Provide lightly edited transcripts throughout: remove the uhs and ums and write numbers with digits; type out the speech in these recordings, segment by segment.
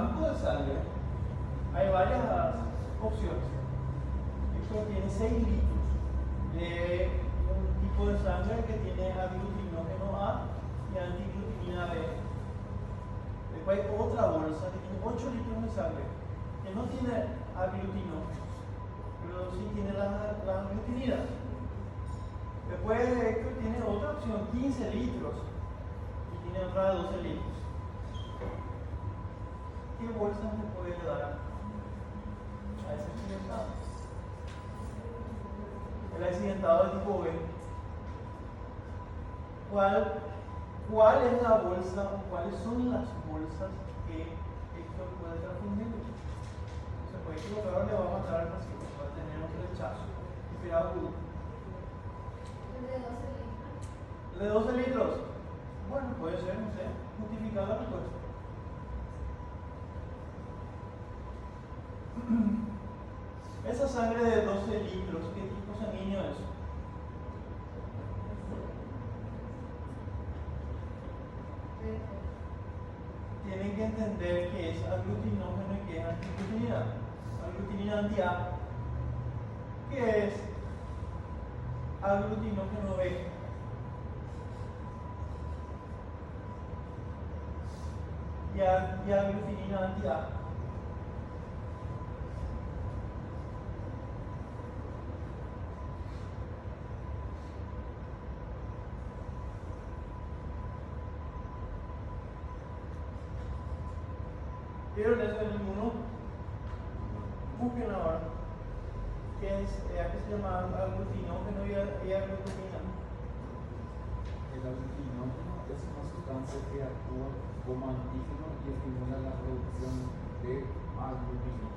banco de sangre hay varias opciones. Esto tiene 6 litros de un tipo de sangre que tiene aglutinógeno A y antiglutimina B. Después hay otra bolsa que tiene 8 litros de sangre que no tiene aglutinógeno, pero sí tiene la aglutinina. Después esto tiene otra opción, 15 litros, y tiene otra de 12 litros. ¿Qué bolsas me puede dar a ese accidentado? El accidentado de tipo B. ¿Cuál es la bolsa o cuáles son las bolsas que esto puede transfundir? Se puede equivocar o le va a matar al paciente, puede tener un rechazo agudo. ¿De 12 litros? Bueno, puede ser, no sé, justificar la respuesta. Esa sangre de 12 litros, ¿qué tipo sanguíneo es? Tienen que entender que es aglutinógeno y que es antiglutinina. Aglutinina anti-A. ¿Qué es aglutinógeno B? Y aglutinina anti-A. ¿Vieron eso en el inmuno? Busquen ahora. ¿Qué es? ¿A qué se llama aglutinógeno y aglutinina? El aglutinógeno es una sustancia que actúa como antígeno y estimula la producción de aglutinina.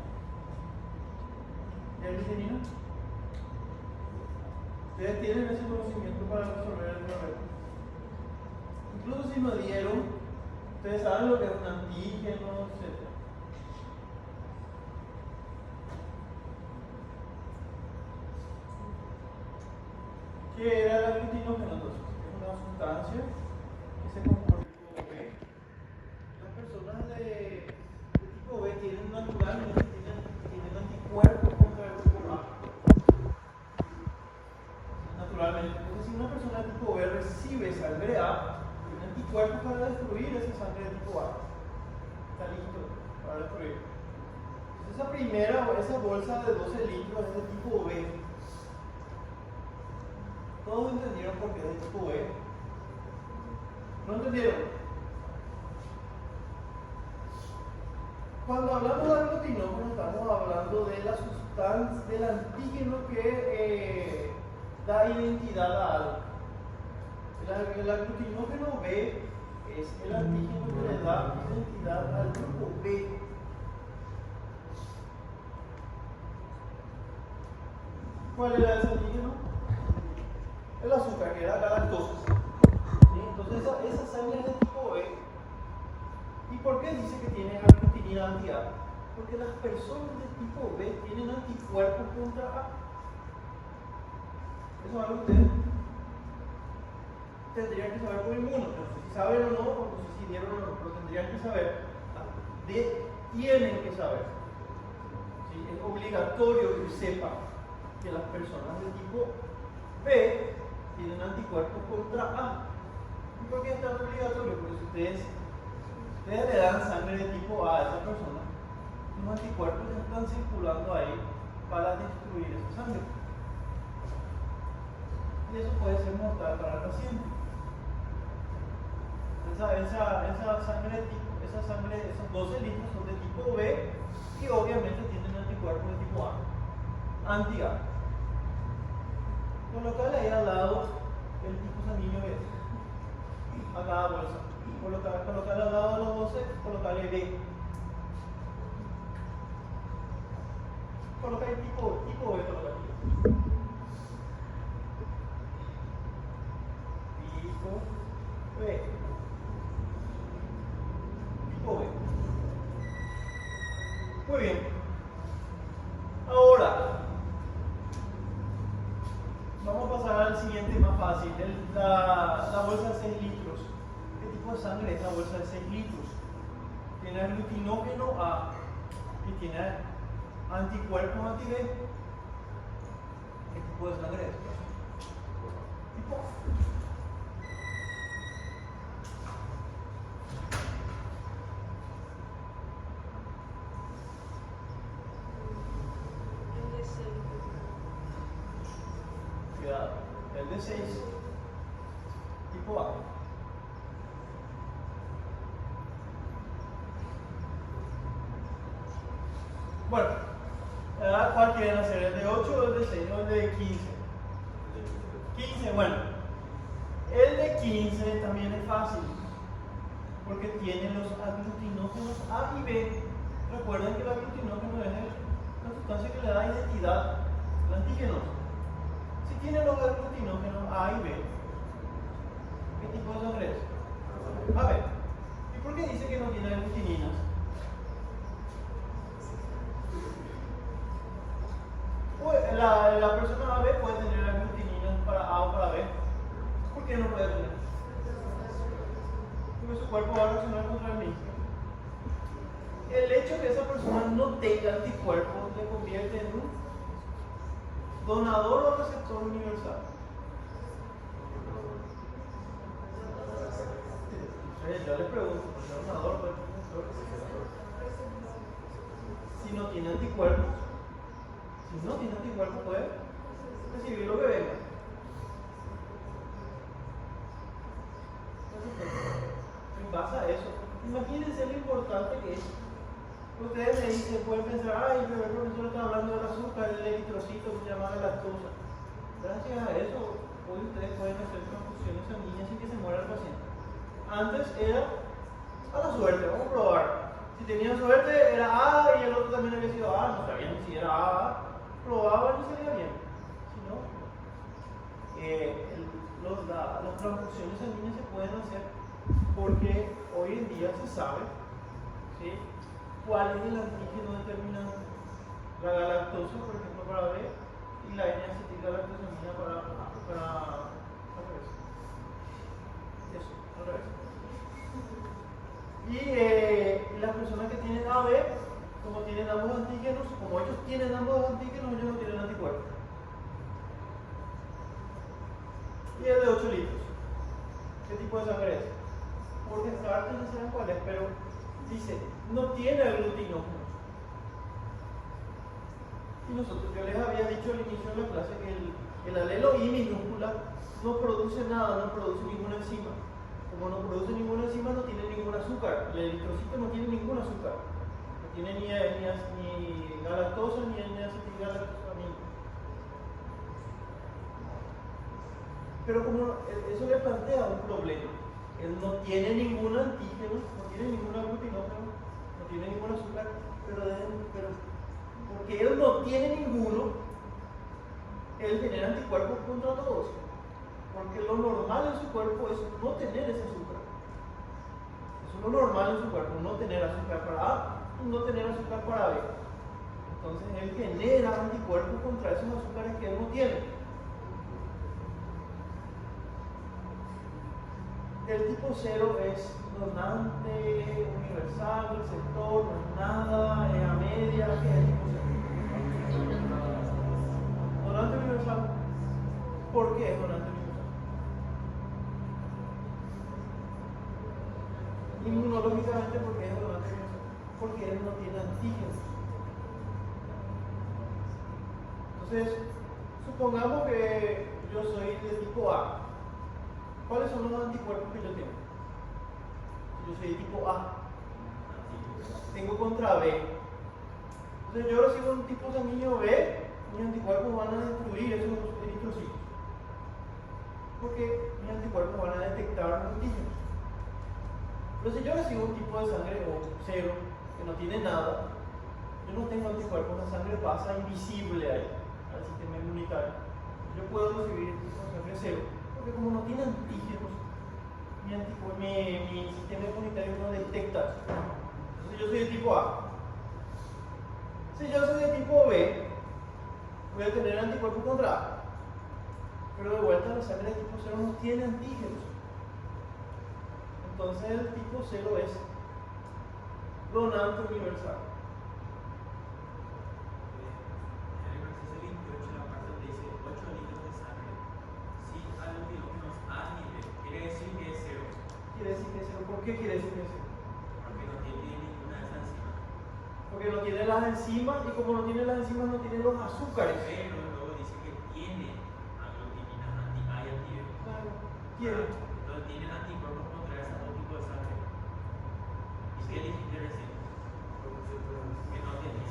¿Y aglutinina? Ustedes tienen ese conocimiento para resolver el problema. Incluso si no dieron, ustedes saben lo que es un antígeno, etc. ¿Qué era el aglutinógeno entonces? Es una sustancia que se comporta como B. Las personas de tipo B tienen naturalmente tienen anticuerpos contra el tipo A. Naturalmente. Entonces, si una persona de tipo B recibe sangre A, tiene anticuerpos para destruir esa sangre de tipo A. Está listo para destruir. Entonces, esa bolsa de 12 litros es de tipo B. ¿Todos entendieron por qué es de tipo B? ¿No entendieron? Cuando hablamos de aglutinógeno estamos hablando de la sustancia, del antígeno que da identidad a algo. El aglutinógeno B es el antígeno que le da identidad al grupo B. ¿Cuál era ese antígeno? El azúcar, que era la lactosa. ¿Sí? Entonces esa sangre es de tipo B. ¿Y por qué dice que tiene aglutinina anti-A? Porque las personas de tipo B tienen anticuerpos contra A. Eso es algo que ustedes tendrían que saber por inmuno. No sé si saben o no, o no sé si dieron o no, pero tendrían que saber. Tienen que saber. ¿Sí? Es obligatorio que sepan que las personas de tipo B tienen anticuerpos contra A. ¿Y por qué es tan obligatorio? Porque si ustedes le dan sangre de tipo A a esa persona, los anticuerpos están circulando ahí para destruir esa sangre. Y eso puede ser mortal para el paciente. Esa sangre, esos 12 litros son de tipo B y obviamente tienen anticuerpos de tipo A, anti-A. Colocarle ahí al lado el tipo sanguíneo B a cada bolsa. Colocarle al lado de los 12, colocarle B. Colocar el tipo B, colocar aquí. Tipo B. Tipo B. Muy bien. Ahora, vamos a pasar al siguiente más fácil, la bolsa de 6 litros. ¿Qué tipo de sangre es la bolsa de 6 litros? tiene aglutinógeno A y tiene anticuerpos anti-B, ¿qué tipo de sangre es? Tipo cuidado, el de 6, tipo A. Bueno, ¿cuál quieren hacer? ¿El de 8 o el de 6 o el de 15? 15, bueno. El de 15 también es fácil, porque tiene los aglutinógenos A y B. Recuerden que el aglutinógeno es la sustancia que le da identidad al antígeno. Si tiene los aglutinógenos A y B, ¿qué tipo de sangre es? A B. ¿Y por qué dice que no tiene aglutininas? La persona AB puede tener aglutininas para A o para B. ¿Por qué no puede tener? Porque su cuerpo va a reaccionar contra el mismo. El hecho de que esa persona no tenga anticuerpos le convierte en un donador o receptor universal. Yo le pregunto, ¿por qué donador o receptor? Si no tiene anticuerpos, puede recibir lo que venga. En base a eso, imagínense lo importante que es. Ustedes me dicen, pueden pensar, ay, pero el profesor está hablando del azúcar, el eritrocito que se llama lactosa. Gracias a eso, hoy ustedes pueden hacer transfusiones sanguíneas sin que se muera el paciente. Antes era a la suerte, vamos a probar. Si tenían suerte era A y el otro también había sido A, no sabían si era A, probaban y salía bien. Si no, las transfusiones sanguíneas se pueden hacer porque hoy en día se sabe, ¿sí?, cuál es el antígeno determinante. La galactosa, por ejemplo, para B, y la N-acetilgalactosamina para al revés. Eso, al revés. Y las personas que tienen AB, como tienen ambos antígenos, como ellos tienen ambos antígenos, ellos no tienen anticuerpos. Y el de 8 litros. ¿Qué tipo de sangre es? Porque Descartes no saben cuál es, pero dice, no tiene aglutinógenos. Y yo les había dicho al inicio de la clase que el alelo I minúscula no produce nada, no produce ninguna enzima. Como no produce ninguna enzima, no tiene ningún azúcar. El eritrocito no tiene ningún azúcar. No tiene ni galactosa ni N-acetilgalactosamina. Pero como eso le plantea un problema, él no tiene ningún antígeno, no tiene ningún aglutinógeno, no tiene ningún azúcar, pero porque él no tiene ninguno, él genera anticuerpos contra todos. Porque lo normal en su cuerpo es no tener ese azúcar. Eso es lo normal en su cuerpo, no tener azúcar para A y no tener azúcar para B. Entonces él genera anticuerpos contra esos azúcares que él no tiene. El tipo 0 es donante, universal, receptor, no es nada, es a media. ¿Qué es el tipo 0? Donante universal. ¿Por qué es donante universal? Inmunológicamente, ¿por qué es donante universal? Porque él no tiene antígenos. Entonces, supongamos que yo soy de tipo A. ¿Cuáles son los anticuerpos que yo tengo? Yo soy de tipo A. Tengo contra B. Entonces yo recibo un tipo sanguíneo B, mis anticuerpos van a destruir esos eritrocitos. Porque mis anticuerpos van a detectar los antígenos. Pero si yo recibo un tipo de sangre O, 0, que no tiene nada, yo no tengo anticuerpos, la sangre pasa invisible ahí, al sistema inmunitario. Yo puedo recibir el tipo de sangre 0. Porque como no tiene antígenos, mi sistema inmunitario no detecta eso. Entonces yo soy de tipo A. Si yo soy de tipo B, voy a tener anticuerpos contra A. Pero de vuelta la sangre de tipo 0 no tiene antígenos. Entonces el tipo 0 es donante universal. En el ejercicio 28, la parte donde dice 8 litros de sangre, si a los kilómetros A y B, quiere decir que es 0. Quiere decir que es cero. ¿Por qué quiere decir que es cero? Porque no tiene ninguna de esas enzimas. Porque no tiene las enzimas, y como no tiene las enzimas no tiene los azúcares. Pero luego dice que tiene aglutininas anti-A y anti-B. Claro, quiere. Entonces tienen anticuerpos contra esos dos tipos de sangre. ¿Y qué dijiste recién? Que no tenía.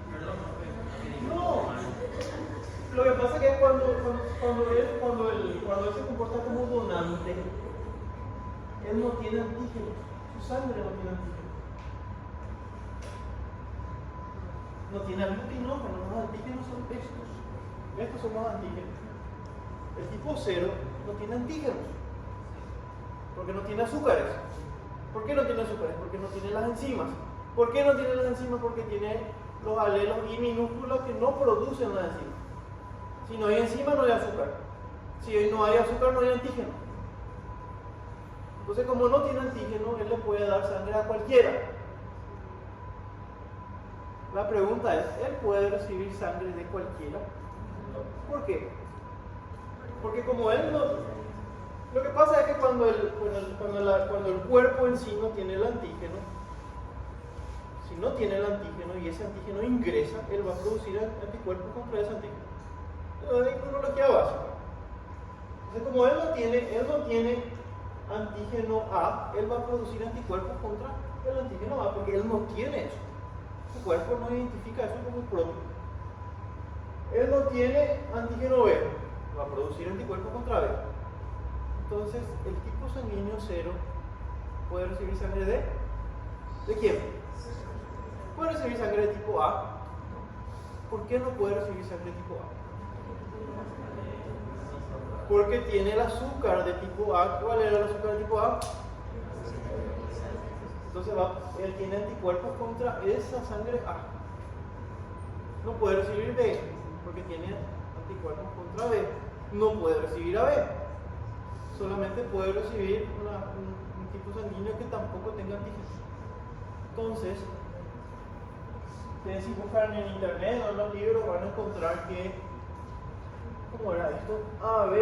Perdón, no fue. que dijiste No. mal. Lo que pasa es que cuando él se comporta como donante, él no tiene antígenos, su sangre no tiene antígenos. No tiene aglutinógenos, los antígenos son estos. Estos son los antígenos. El tipo 0 no tiene antígenos, porque no tiene azúcares. ¿Por qué no tiene azúcares? Porque no tiene las enzimas. ¿Por qué no tiene las enzimas? Porque tiene los alelos I minúsculos que no producen las enzimas. Si no hay enzima, no hay azúcar. Si no hay azúcar, no hay antígeno. Entonces, como no tiene antígeno, él le puede dar sangre a cualquiera. La pregunta es, ¿él puede recibir sangre de cualquiera? ¿Por qué? Porque como él no... Lo que pasa es que cuando el cuerpo en sí no tiene el antígeno, si no tiene el antígeno y ese antígeno ingresa, él va a producir anticuerpos contra ese antígeno. Es inmunología básica. Entonces, como él no tiene antígeno A, él va a producir anticuerpos contra el antígeno A, porque él no tiene eso. Su cuerpo no identifica eso como propio. Él no tiene antígeno B, va a producir anticuerpos contra B. Entonces, el tipo sanguíneo 0 puede recibir sangre ¿de quién? Puede recibir sangre de tipo A. ¿Por qué no puede recibir sangre de tipo A? Porque tiene el azúcar de tipo A. ¿Cuál era el azúcar de tipo A? Entonces él tiene anticuerpos contra esa sangre A. No puede recibir B, porque tiene anticuerpos contra B. No puede recibir AB. Solamente puede recibir un tipo sanguíneo que tampoco tenga antígenos. Entonces, ustedes si buscan en internet o en los libros van a encontrar que, ¿cómo era esto? AB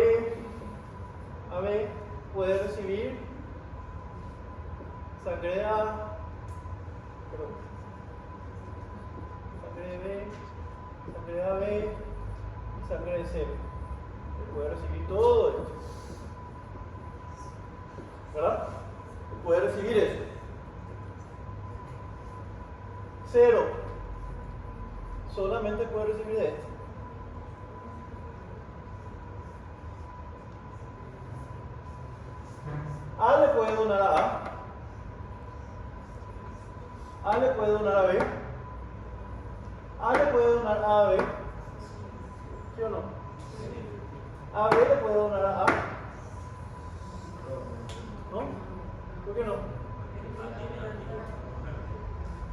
puede recibir sangre de A, sangre de B, sangre de AB y sangre de C. Puede recibir todo eso, ¿verdad? Puede recibir eso. 0 solamente puede recibir de esto. A le puede donar a A. A le puede donar a B. A le puede donar a B. ¿Sí o no? A B le puede donar a A. ¿No? ¿Por qué no?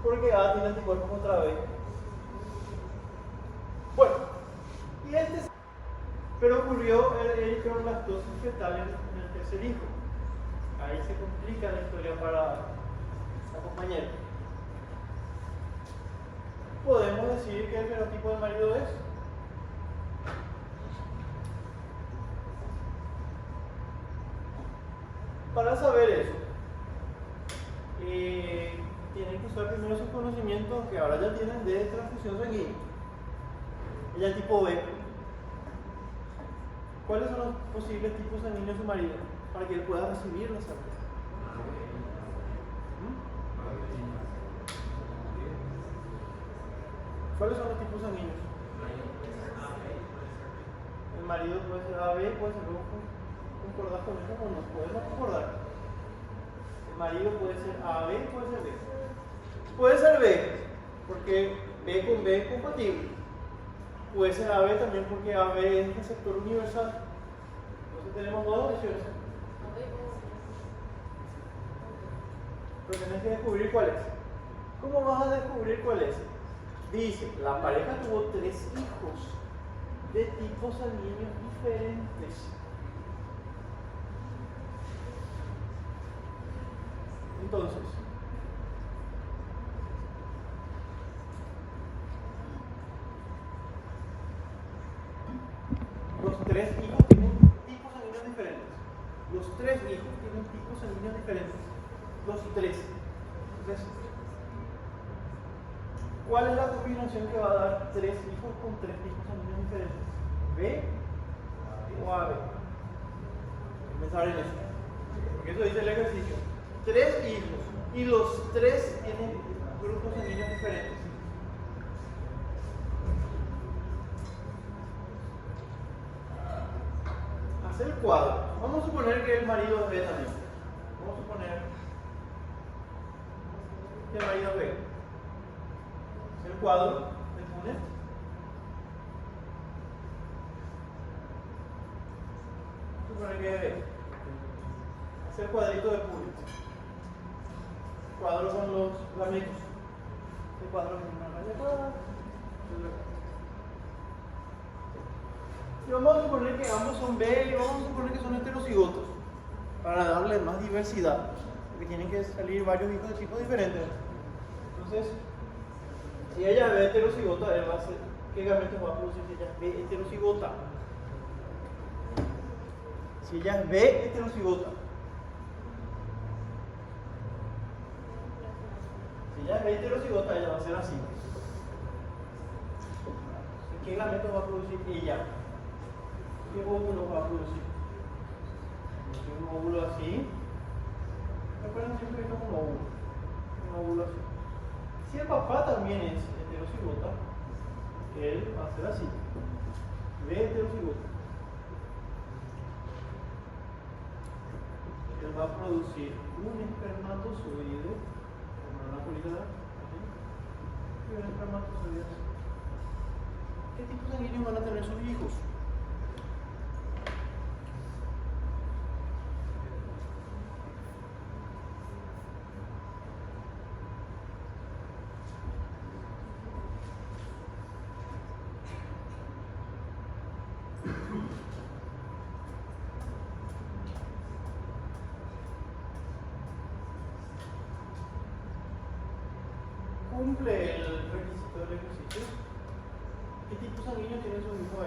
Porque A tiene anticuerpos contra B. Bueno, y pero ocurrió eritroblastosis fetal en el tercer hijo. Ahí se complica la historia para la compañera. ¿Podemos decir que el fenotipo del marido es? Para saber eso, tienen que usar primero sus conocimientos que ahora ya tienen de transfusión sanguínea. Ella es tipo B. ¿Cuáles son los posibles tipos sanguíneos de su marido? Para que él pueda recibir la sangre. ¿Cuáles son los tipos sanguíneos? El marido puede ser AB, puede ser rojo. ¿Concordás con eso o no? Podemos concordar. El marido puede ser AB, puede ser B. Puede ser B, porque B con B es compatible. Puede ser AB también porque AB es receptor universal. Entonces tenemos dos opciones. Pero tenés que descubrir cuál es. ¿Cómo vas a descubrir cuál es? Dice, la pareja tuvo 3 hijos de tipos sanguíneos diferentes. Entonces, tres hijos tienen tipos sanguíneos diferentes. Los tres hijos tienen tipos sanguíneos diferentes. Los tres. Entonces, ¿cuál es la combinación que va a dar tres hijos con tres tipos sanguíneos diferentes? ¿B o AB? Pensar en eso. Porque eso dice el ejercicio. Tres hijos y los tres tienen grupos sanguíneos diferentes. Hacer el cuadro. Vamos a suponer que el marido es B también. Vamos a suponer que el marido es B. Hacer el cuadro de Funes. Suponer que es B. Hacer el cuadrito de Punnett. Cuadro con los amigos. El cuadro con una raya cuadrada. Y vamos a suponer que ambos son B y vamos a suponer que son heterocigotos para darle más diversidad, porque tienen que salir varios hijos de tipos diferentes. Entonces, si ella es B heterocigota, él va a ser, ¿qué gametos va a producir si ella es B heterocigota? Si ella es B heterocigota, si ella es B heterocigota, ella va a ser así. ¿Qué gametos va a producir ella? ¿Qué óvulo va a producir? Un óvulo así. Recuerden siempre que esto es un óvulo. Un óvulo así. Si el papá también es heterocigota, él va a ser así. B heterocigota. Él va a producir un espermatozoide, como una colita así, y un espermatozoide así. ¿Qué tipos sanguíneos van a tener sus hijos? Cumple el requisito del ejercicio. ¿Qué tipo sanguíneo tiene su hijo A?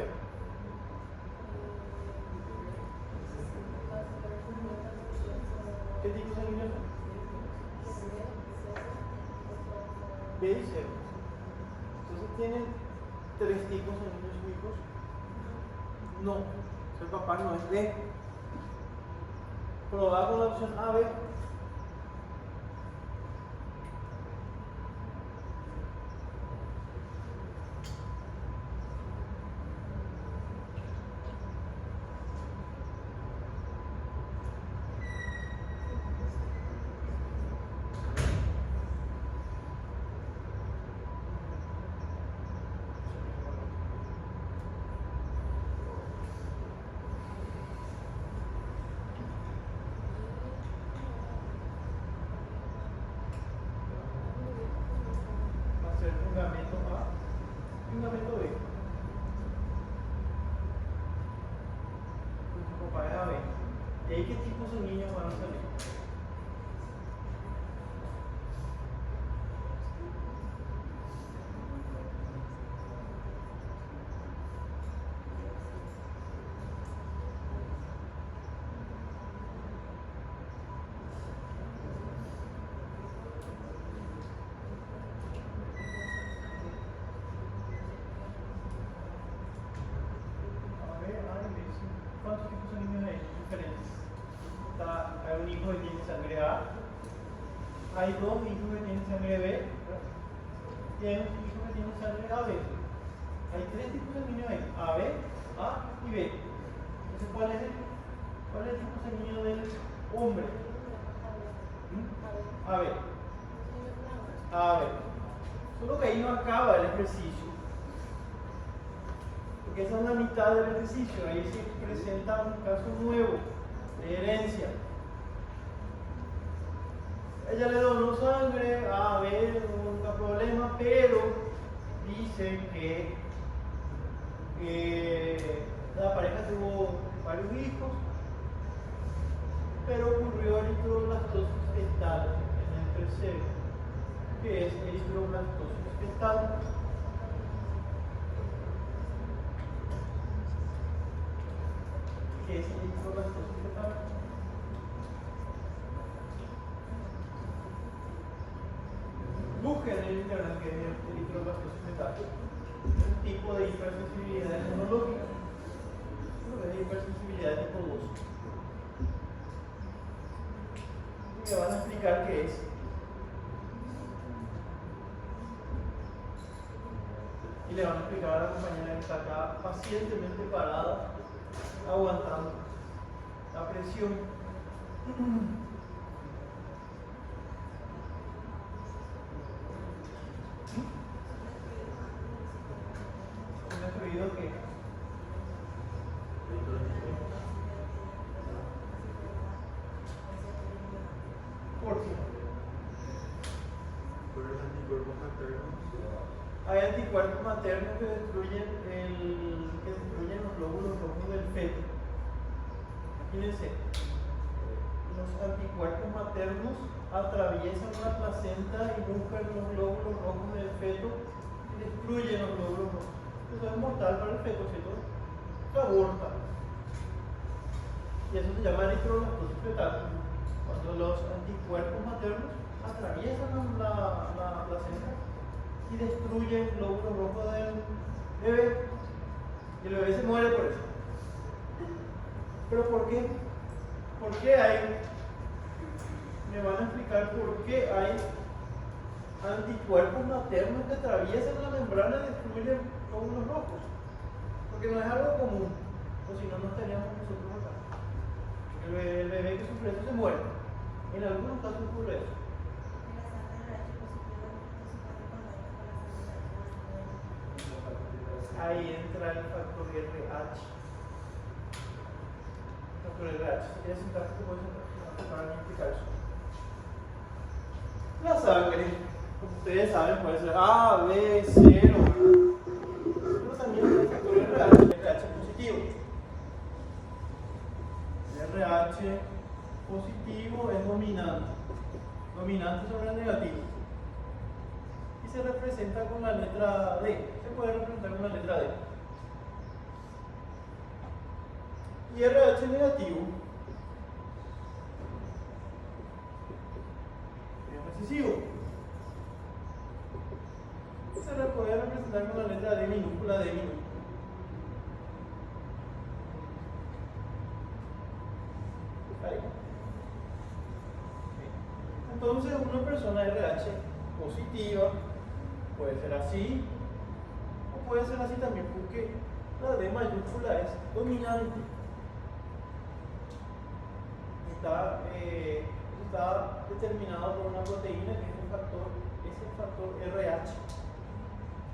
¿Qué tipo sanguíneo son? B y C. Entonces tienen tres tipos sanguíneos sus hijos. No, el papá no es B. Probar con la opción AB. Un gameto A y un gameto B. Su papá es AB. ¿Y ahí qué tipos de niños van a salir? ¿Cuántos tipos sanguíneos hay? Diferentes. Hay un hijo que tiene sangre A, hay dos hijos que tienen sangre B, y hay un hijo que tiene sangre AB. Hay tres tipos sanguíneos ahí, AB, A y B. Entonces, ¿cuál es el tipo sanguíneo del hombre? AB. AB. Solo que ahí no acaba el ejercicio. Porque esa es la mitad del ejercicio, ahí se presenta un caso nuevo de herencia. Ella le donó sangre, A, B, nunca problema, pero dice que la pareja tuvo varios hijos, pero ocurrió eritroblastosis fetal en el tercero, que es eritroblastosis fetal. ¿Qué es eritroblastosis fetal? Busquen en internet qué es eritroblastosis fetal. Es un tipo de hipersensibilidad inmunológica. Creo que es hipersensibilidad tipo 2. Y me van a explicar qué es. Y le van a explicar a la compañera que está acá pacientemente parada, aguantando la presión. ¿Un destruido qué? ¿Por qué? Por los anticuerpos maternos. Hay anticuerpos maternos que destruyen los glóbulos rojos del feto. Imagínense, los anticuerpos maternos atraviesan la placenta y buscan los glóbulos rojos del feto y destruyen los glóbulos rojos. Eso es mortal para el feto, ¿cierto? Se aborta. Y eso se llama eritroblastosis fetal. Cuando los anticuerpos maternos atraviesan la placenta y destruyen el glóbulo rojo del bebé. Y el bebé se muere por eso. ¿Pero por qué? ¿Por qué hay? Me van a explicar por qué hay anticuerpos maternos que atraviesan la membrana y destruyen glóbulos rojos. Porque no es algo común. O si no, no estaríamos nosotros acá. El bebé que sufre eso se muere. En algunos casos ocurre eso. Ahí entra el factor RH. El factor RH. Si quieres sentarte, te puedes sentar para explicar eso. La sangre, como ustedes saben, puede ser A, B, 0. Pero también el factor RH positivo. El RH positivo es dominante sobre el negativo. Y se representa con la letra D. Se puede representar con la letra D. Y RH negativo es recesivo. Se le puede representar con la letra D minúscula, D minúscula. ¿Ahí? Entonces, una persona RH positiva puede ser así, o puede ser así también porque la D mayúscula es dominante. Está determinado por una proteína que es el factor RH.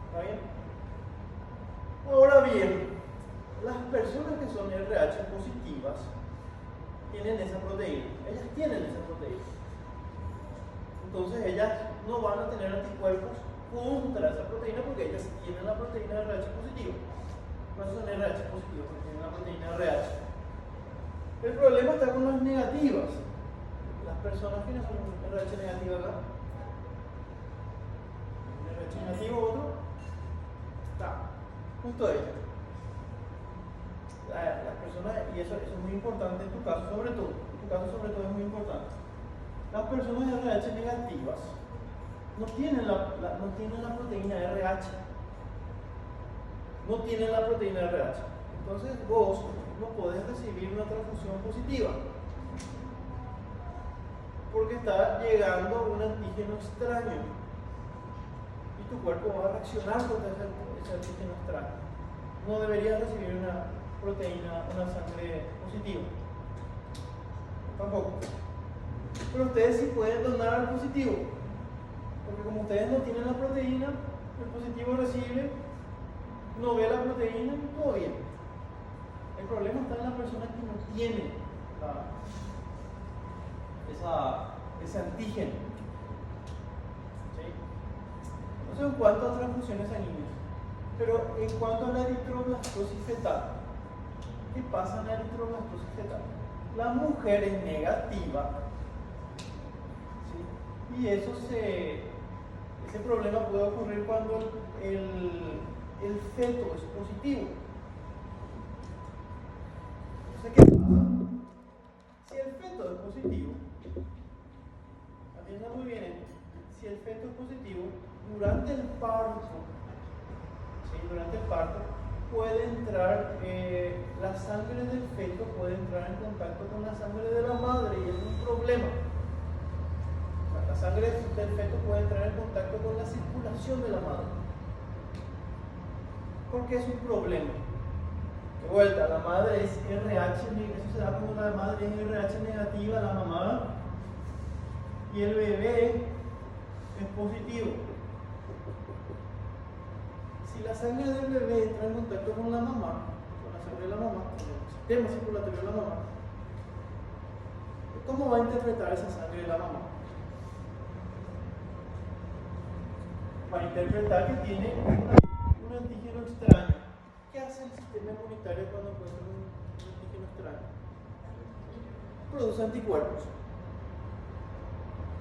¿Está bien? Ahora bien, las personas que son RH positivas tienen esa proteína. Ellas tienen esa proteína. Entonces ellas no van a tener anticuerpos contra esa proteína porque ellas tienen la proteína RH positiva. No son RH positivos porque tienen la proteína RH. El problema está con las negativas. Las personas que no son RH negativa acá. Un RH negativo, otro. Está. Justo ello. Las personas, y eso es muy importante en tu caso sobre todo. En tu caso sobre todo es muy importante. Las personas RH negativas no tienen la proteína RH. No tienen la proteína RH. Entonces vos no podés recibir una transfusión positiva. Porque está llegando un antígeno extraño. Y tu cuerpo va a reaccionar contra ese antígeno extraño. No deberías recibir una proteína, una sangre positiva. Tampoco. Pero ustedes sí pueden donar al positivo. Porque como ustedes no tienen la proteína, el positivo recibe, no ve la proteína, todo bien. El problema está en la persona que no tiene ese antígeno. ¿Sí? No sé en cuanto a transfusiones sanguíneas, pero en cuanto a la eritroblastosis fetal, ¿qué pasa en la eritroblastosis fetal? La mujer es negativa, ¿sí? Y ese problema puede ocurrir cuando el feto es positivo. Entonces, ¿qué durante el parto, puede entrar, la sangre del feto puede entrar en contacto con la sangre de la madre y es un problema. O sea, la sangre del feto puede entrar en contacto con la circulación de la madre. ¿Por qué es un problema? De vuelta, la madre es RH, eso se da como la madre es RH negativa, la mamá, y el bebé es positivo. Si la sangre del bebé entra en contacto con la mamá, con la sangre de la mamá, con el sistema circulatorio de la mamá, ¿cómo va a interpretar esa sangre de la mamá? Va a interpretar que tiene un antígeno extraño. ¿Qué hace el sistema inmunitario cuando encuentra un antígeno extraño? Produce anticuerpos.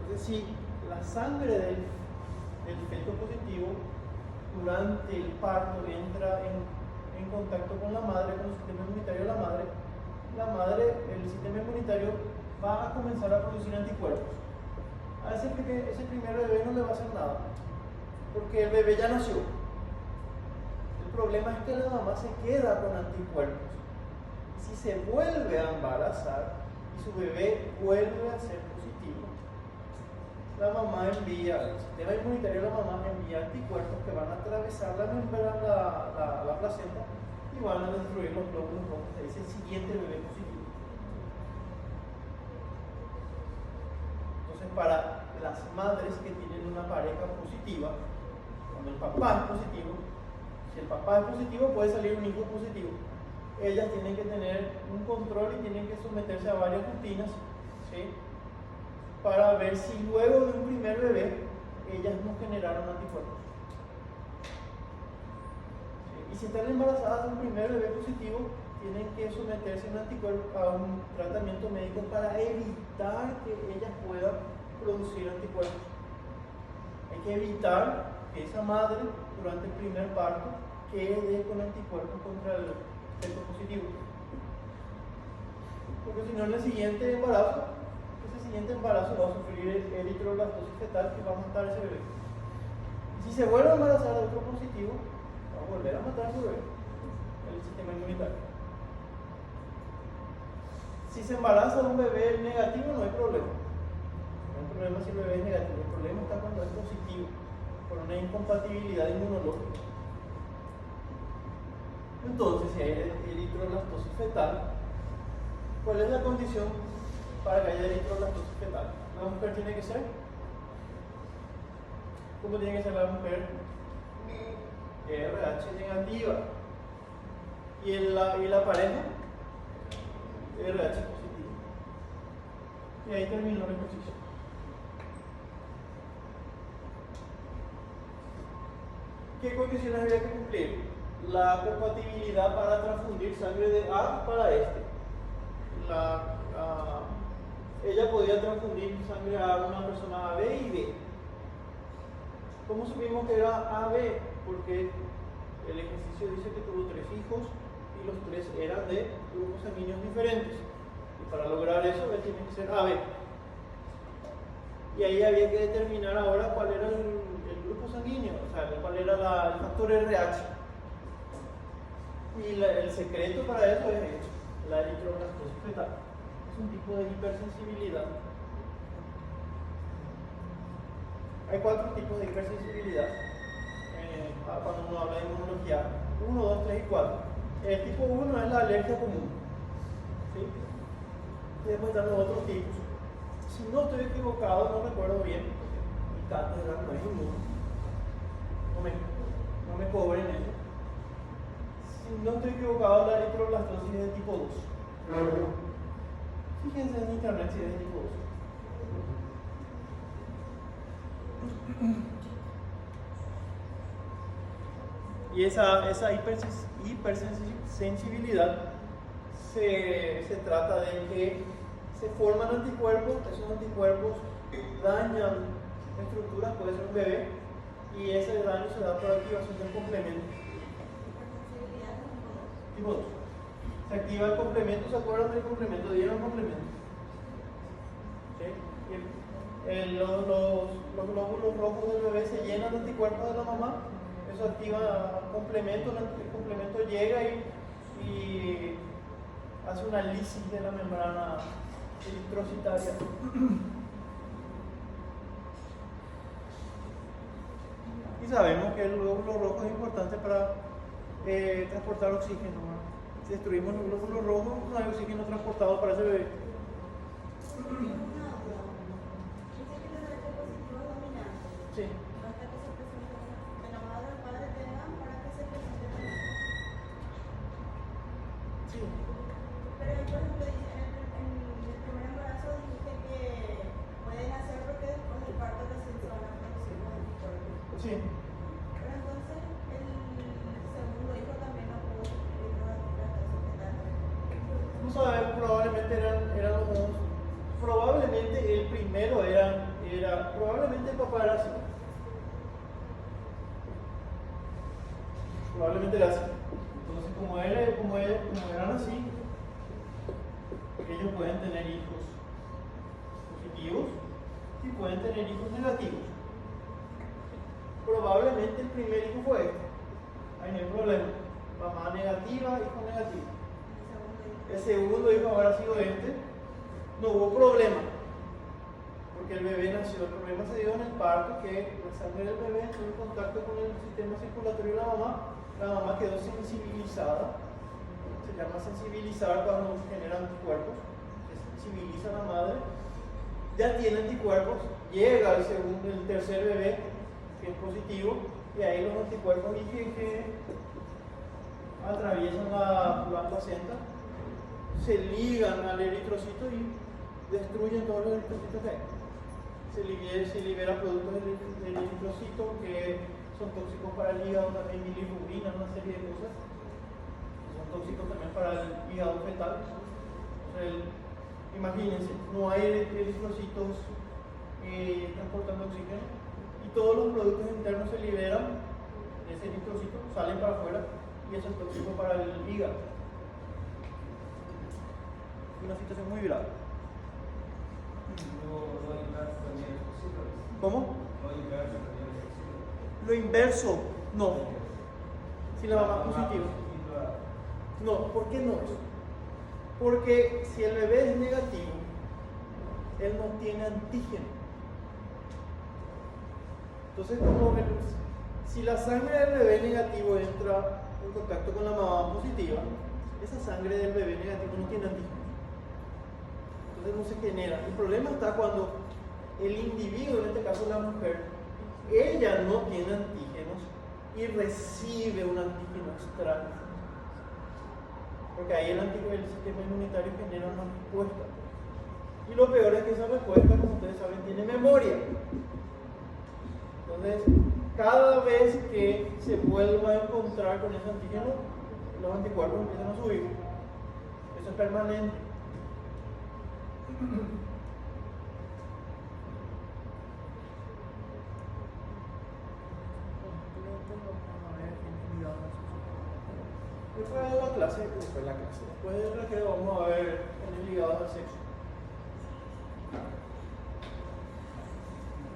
Entonces, si la sangre del feto positivo durante el parto entra en contacto con la madre, con el sistema inmunitario de la madre, el sistema inmunitario va a comenzar a producir anticuerpos. A ese primer bebé no le va a hacer nada, porque el bebé ya nació. El problema es que la mamá se queda con anticuerpos. Si se vuelve a embarazar y su bebé vuelve a ser positivo, la mamá envía, el sistema inmunitario de la mamá envía anticuerpos que van a atravesar la membrana, la placenta, y van a destruir los glóbulos rojos. Es el siguiente bebé positivo. Entonces, para las madres que tienen una pareja positiva, cuando el papá es positivo, si el papá es positivo, puede salir un hijo positivo. Ellas tienen que tener un control y tienen que someterse a varias rutinas, ¿sí?, para ver si luego de un primer bebé ellas no generaron anticuerpos. ¿Sí? Y si están embarazadas de un primer bebé positivo, tienen que someterse a un tratamiento médico para evitar que ellas puedan producir anticuerpos. Hay que evitar que esa madre durante el primer parto quede con anticuerpos contra el feto positivo, porque si no en el siguiente embarazo va a sufrir eritroblastosis fetal que va a matar a ese bebé. Y si se vuelve a embarazar de otro positivo, va a volver a matar a su bebé, el sistema inmunitario. Si se embaraza de un bebé negativo, no hay problema. No hay problema si el bebé es negativo. El problema está cuando es positivo, por una incompatibilidad inmunológica. Entonces, si hay eritroblastosis fetal, ¿cuál es la condición para que haya eritroblastosis fetal? La mujer tiene que ser, ¿cómo tiene que ser la mujer? RH negativa. ¿Y la pareja? RH positivo. Y ahí terminó el ejercicio. ¿Qué condiciones había que cumplir? La compatibilidad para transfundir sangre de A para este. Ella podía transfundir sangre a una persona AB y B. ¿Cómo supimos que era AB? Porque el ejercicio dice que tuvo 3 hijos y los 3 eran de grupos sanguíneos diferentes. Y para lograr eso, él tiene que ser AB. Y ahí había que determinar ahora cuál era el grupo sanguíneo, o sea, cuál era el factor RH. Y el secreto para eso es la eritroblastosis fetal. Es un tipo de hipersensibilidad. Hay 4 tipos de hipersensibilidad cuando uno habla de inmunología: 1, 2, 3 y 4. El tipo 1 es la alergia común, ¿sí? Y después están los otros tipos. Si no estoy equivocado, no recuerdo bien, mi cátedra no es inmune, no me cobren eso. Si no estoy equivocado, la eritroblastosis es de tipo 2. Fíjense en internet si es de tipo 2. Y esa hipersensibilidad se trata de que se forman anticuerpos, esos anticuerpos dañan estructuras, puede ser un bebé, y ese daño se da por activación del complemento. Tipo 2. Se activa el complemento, ¿se acuerdan del complemento? ¿Dieron complemento? ¿Sí? Los glóbulos rojos del bebé se llenan de anticuerpos de la mamá, Eso activa complemento, el complemento llega y hace una lisis de la membrana eritrocitaria. Y sabemos que el glóbulo rojo es importante para transportar oxígeno, ¿no? Si destruimos el glóbulo rojo, no hay oxígeno transportado para ese bebé. Sí. Sí. Pero por ejemplo, en el primer embarazo dijiste que pueden hacer porque después del parto recién se van a producir los anticuerpos. Sí. Pero entonces el segundo hijo también no pudo sufrir hasta sujetar. No sabemos, probablemente eran los dos. Probablemente el primero probablemente el papá era así. Probablemente era así. Entonces, como eran así, ellos pueden tener hijos positivos y pueden tener hijos negativos. Probablemente el primer hijo fue este. Ahí no hay problema. Mamá negativa, hijo negativo. El segundo hijo habrá sido este. No hubo problema, porque el bebé nació. El problema se dio en el parto, que la sangre del bebé entró en contacto con el sistema circulatorio de la mamá quedó sensibilizada. Se llama sensibilizar cuando se generan anticuerpos. Se sensibiliza a la madre, ya tiene anticuerpos, llega el tercer bebé, que es positivo, y ahí los anticuerpos que atraviesan la placenta, se ligan al eritrocito y destruyen todos los eritrocitos que hay. Se libera productos del eritrocito que son tóxicos para el hígado, también bilirrubina, una serie de cosas. Son tóxicos también para el hígado fetal. Imagínense, no hay eritrocitos transportando oxígeno y todos los productos internos se liberan de ese eritrocito, salen para afuera y eso es tóxico para el hígado. Una situación muy grave. ¿Cómo? Lo inverso, no. Si la mamá es positiva. No, ¿por qué no es? Porque si el bebé es negativo, él no tiene antígeno. Entonces, si la sangre del bebé negativo entra en contacto con la mamá positiva, esa sangre del bebé negativo no tiene antígeno. Entonces no se genera. El problema está cuando el individuo, en este caso la mujer, ella no tiene antígenos y recibe un antígeno extraño. Porque ahí el sistema inmunitario genera una respuesta. Y lo peor es que esa respuesta, como ustedes saben, tiene memoria. Entonces, cada vez que se vuelva a encontrar con ese antígeno, los anticuerpos empiezan a subir. Eso es permanente. Después de la clase, después del recreo vamos a ver en el ligado al sexo.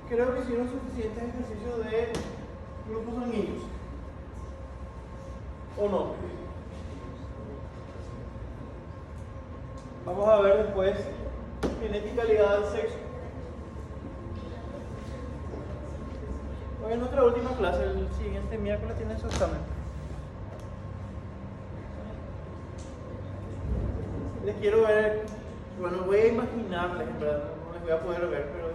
Creo que hicieron suficientes ejercicios de grupos sanguíneos. ¿O no? Vamos a ver después genética ligada al sexo. Hoy en nuestra última clase, el siguiente miércoles tiene su examen. Les quiero ver, bueno, voy a imaginarles, en verdad, no les voy a poder ver, pero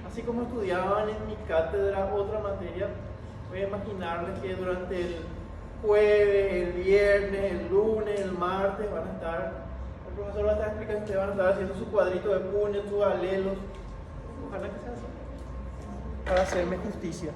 así como estudiaban en mi cátedra otra materia, voy a imaginarles que durante el jueves, el viernes, el lunes, el martes van a estar, el profesor va a estar explicando, ustedes van a estar haciendo su cuadrito de puños, sus alelos, ojalá que sea así, para hacerme justicia.